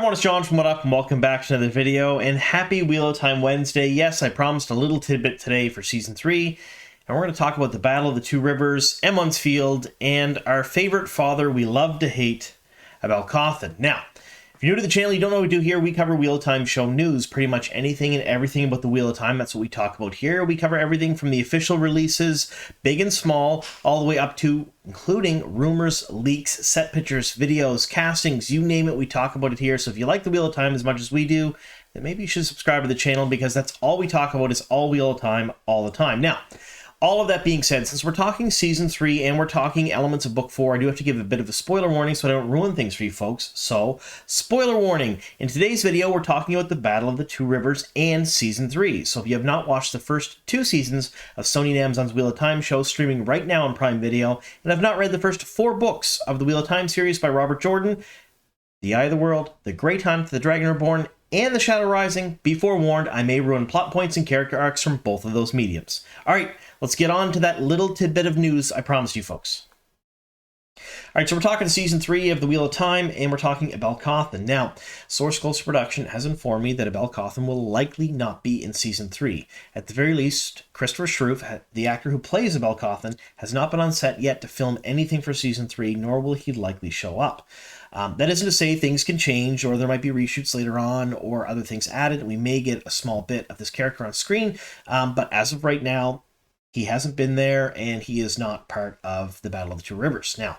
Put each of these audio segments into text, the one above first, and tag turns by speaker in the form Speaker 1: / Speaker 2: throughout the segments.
Speaker 1: everyone, it's John from What Up, and welcome back to another video, and happy Wheel of Time Wednesday. Yes, I promised a little tidbit today for Season 3, and we're going to talk about the Battle of the Two Rivers, Emond's Field, and our favorite father we love to hate, Abell Cauthon. Now, if you're new to the channel, you don't know what we do here, we cover Wheel of Time show news, pretty much anything and everything about the Wheel of Time. That's what we talk about here. We cover everything from the official releases, big and small, all the way up to including rumors, leaks, set pictures, videos, castings, you name it, we talk about it here. So if you like the Wheel of Time as much as we do, then maybe you should subscribe to the channel, because that's all we talk about, is all Wheel of Time all the time. Now, all of that being said, since we're talking Season 3 and we're talking elements of Book 4, I do have to give a bit of a spoiler warning so I don't ruin things for you folks. So, spoiler warning. In today's video, we're talking about the Battle of the Two Rivers and Season 3. So if you have not watched the first 2 seasons of Sony and Amazon's Wheel of Time show streaming right now on Prime Video, and have not read the first 4 books of the Wheel of Time series by Robert Jordan, The Eye of the World, The Great Hunt, The Dragon Reborn, and The Shadow Rising, be forewarned, I may ruin plot points and character arcs from both of those mediums. Alright, let's get on to that little tidbit of news I promised you folks. Alright, so we're talking Season 3 of The Wheel of Time, and we're talking Abell Cauthon. Now, Source Close Production has informed me that Abell Cauthon will likely not be in Season 3. At the very least, Christopher Shroof, the actor who plays Abell Cauthon, has not been on set yet to film anything for Season 3, nor will he likely show up. That isn't to say things can change, or there might be reshoots later on, or other things added, and we may get a small bit of this character on screen, but as of right now, he hasn't been there, and he is not part of the Battle of the Two Rivers. Now,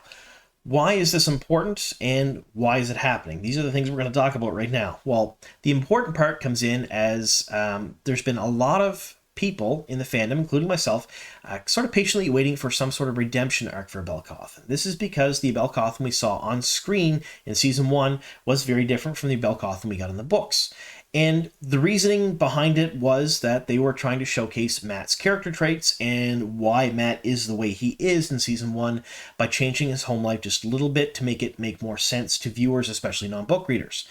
Speaker 1: why is this important, and why is it happening? These are the things we're going to talk about right now. Well, the important part comes in as there's been a lot of people in the fandom, including myself, sort of patiently waiting for some sort of redemption arc for Abell Cauthon. This is because the Abell Cauthon we saw on screen in Season 1 was very different from the Abell Cauthon we got in the books. And the reasoning behind it was that they were trying to showcase Matt's character traits and why Matt is the way he is in Season 1 by changing his home life just a little bit to make it make more sense to viewers, especially non-book readers.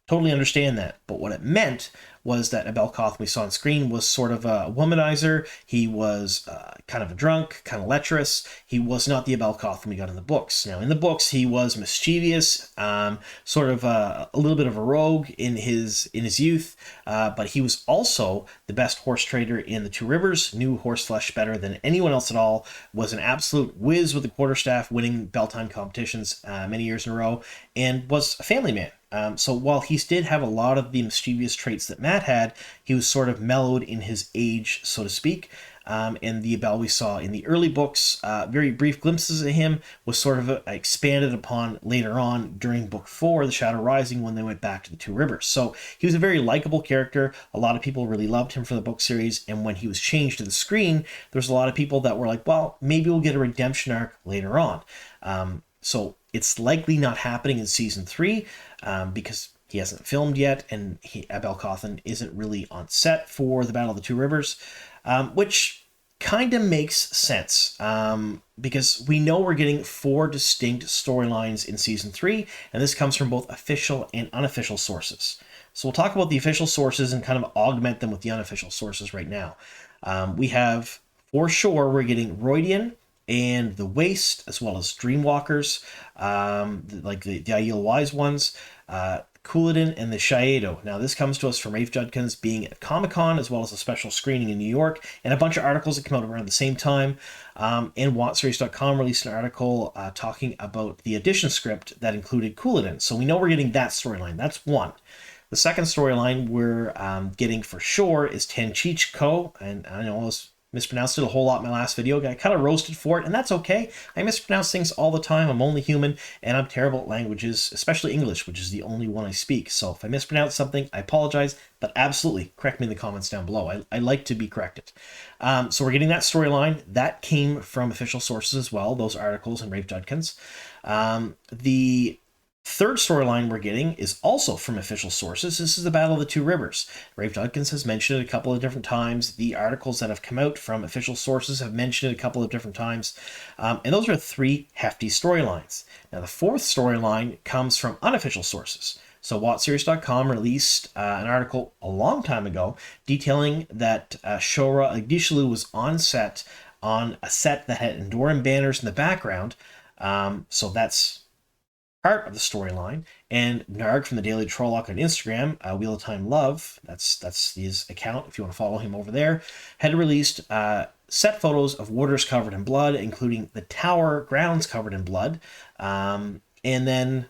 Speaker 1: Totally understand that, but what it meant was that Abell Cauthon we saw on screen was sort of a womanizer. He was kind of a drunk, kind of lecherous. He was not the Abell Cauthon we got in the books. Now, in the books, he was mischievous, sort of a little bit of a rogue in his youth, but he was also the best horse trader in the Two Rivers, knew horseflesh better than anyone else at all, was an absolute whiz with the quarterstaff, winning bell time competitions many years in a row, and was a family man. So while he did have a lot of the mischievous traits that Matt had, he was sort of mellowed in his age, so to speak. And the Abell we saw in the early books, very brief glimpses of him, was sort of expanded upon later on during Book 4, The Shadow Rising, when they went back to the Two Rivers. So he was a very likable character. A lot of people really loved him for the book series, and when he was changed to the screen, there's a lot of people that were like, well, maybe we'll get a redemption arc later on. So it's likely not happening in Season 3 because he hasn't filmed yet, and Abell Cauthon isn't really on set for the Battle of the Two Rivers, which kind of makes sense because we know we're getting 4 distinct storylines in Season 3, and this comes from both official and unofficial sources. So we'll talk about the official sources and kind of augment them with the unofficial sources right now. We have, for sure, we're getting Roydian and the Waste, as well as Dreamwalkers, like the Aiel Wise ones, Couladin, and the Shaedo. Now, this comes to us from Rafe Judkins being at Comic-Con, as well as a special screening in New York, and a bunch of articles that come out around the same time. And WantSeries.com released an article talking about the edition script that included Couladin. So we know we're getting that storyline. That's one. The second storyline we're getting for sure is Tenchichko, and I know I was mispronounced it a whole lot in my last video. I kind of roasted for it, and that's okay. I mispronounce things all the time. I'm only human, and I'm terrible at languages, especially English, which is the only one I speak. So if I mispronounce something, I apologize, but absolutely correct me in the comments down below. I like to be corrected. So we're getting that storyline. That came from official sources as well, those articles and Rafe Judkins. The third storyline we're getting is also from official sources. This is the Battle of the Two Rivers. Rafe Judkins has mentioned it a couple of different times. The articles that have come out from official sources have mentioned it a couple of different times. And those are 3 hefty storylines. Now, the 4th storyline comes from unofficial sources. So WantSeries.com released an article a long time ago detailing that Shora Agdishalu was on a set that had Endoran banners in the background. So that's part of the storyline, and Narg from the Daily Trolloc on Instagram, Wheel of Time Love, that's his account if you want to follow him over there, had released set photos of waters covered in blood, including the tower grounds covered in blood. And then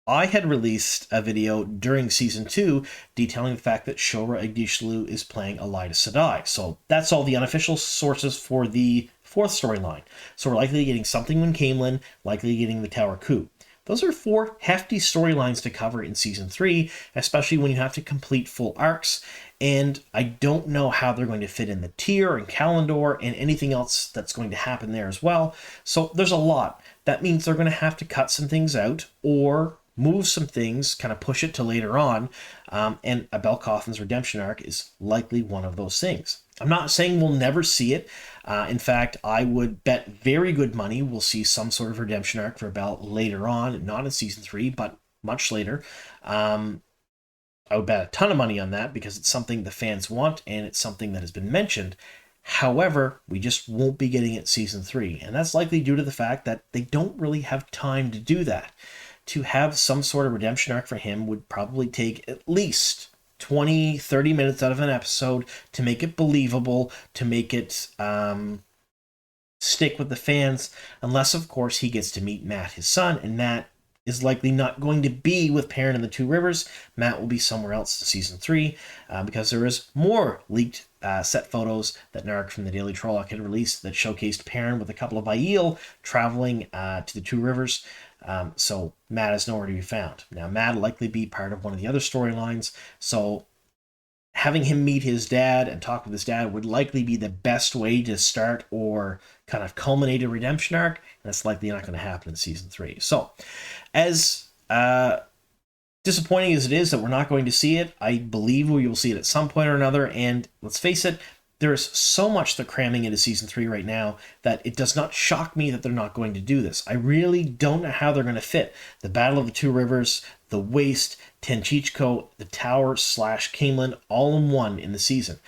Speaker 1: I had released a video during season 2 detailing the fact that Shora Igdishlu is playing Elida Sedai. So that's all the unofficial sources for the 4th storyline. So we're likely getting something when Caemlyn, likely getting the Tower Coup. Those are 4 hefty storylines to cover in season 3, especially when you have to complete full arcs. And I don't know how they're going to fit in the Tyr and Kalendor and anything else that's going to happen there as well. So there's a lot. That means they're going to have to cut some things out or move some things, kind of push it to later on. And Abell Cauthon's redemption arc is likely one of those things. I'm not saying we'll never see it. In fact, I would bet very good money we'll see some sort of redemption arc for Abell later on, not in season 3, but much later. I would bet a ton of money on that because it's something the fans want and it's something that has been mentioned. However, we just won't be getting it season 3, and that's likely due to the fact that they don't really have time to do that. To have some sort of redemption arc for him would probably take at least 20-30 minutes out of an episode to make it believable, to make it stick with the fans, unless of course he gets to meet Mat, his son, and Mat is likely not going to be with Perrin in the Two Rivers. Mat will be somewhere else in season 3 because there is more leaked set photos that Narg from the Daily Trolloc had released that showcased Perrin with a couple of Aiel traveling to the Two Rivers. So Mat is nowhere to be found. Now, Mat will likely be part of one of the other storylines, so having him meet his dad and talk with his dad would likely be the best way to start or kind of culminate a redemption arc, and that's likely not going to happen in season 3. So, as disappointing as it is that we're not going to see it, I believe we will see it at some point or another, and let's face it, there is so much they're cramming into season 3 right now that it does not shock me that they're not going to do this. I really don't know how they're going to fit the Battle of the Two Rivers, the Waste, Tenchichko, the Tower / Caemlyn all in one in the season.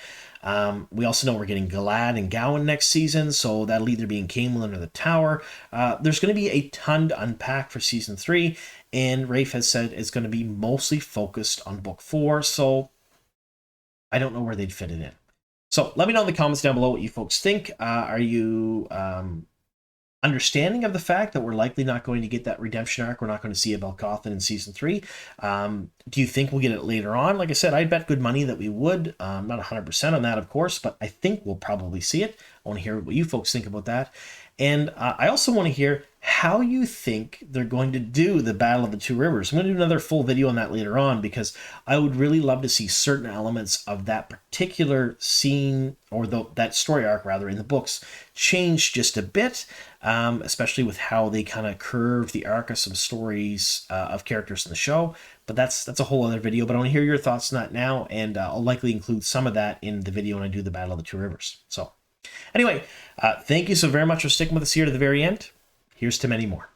Speaker 1: We also know we're getting Galad and Gowan next season, so that'll either be in Caemlyn or the Tower. There's going to be a ton to unpack for season 3, and Rafe has said it's going to be mostly focused on book 4, so I don't know where they'd fit it in. So let me know in the comments down below what you folks think. Are you understanding of the fact that we're likely not going to get that redemption arc? We're not going to see Abell Cauthon in season 3. Do you think we'll get it later on? Like I said, I'd bet good money that we would. Not 100% on that, of course, but I think we'll probably see it. I want to hear what you folks think about that. And I also want to hear how you think they're going to do the Battle of the Two Rivers. I'm going to do another full video on that later on because I would really love to see certain elements of that particular scene, or that story arc rather, in the books change just a bit, especially with how they kind of curve the arc of some stories of characters in the show. But that's a whole other video. But I want to hear your thoughts on that now, and I'll likely include some of that in the video when I do the Battle of the Two Rivers. So anyway, thank you so very much for sticking with us here to the very end. Here's to many more.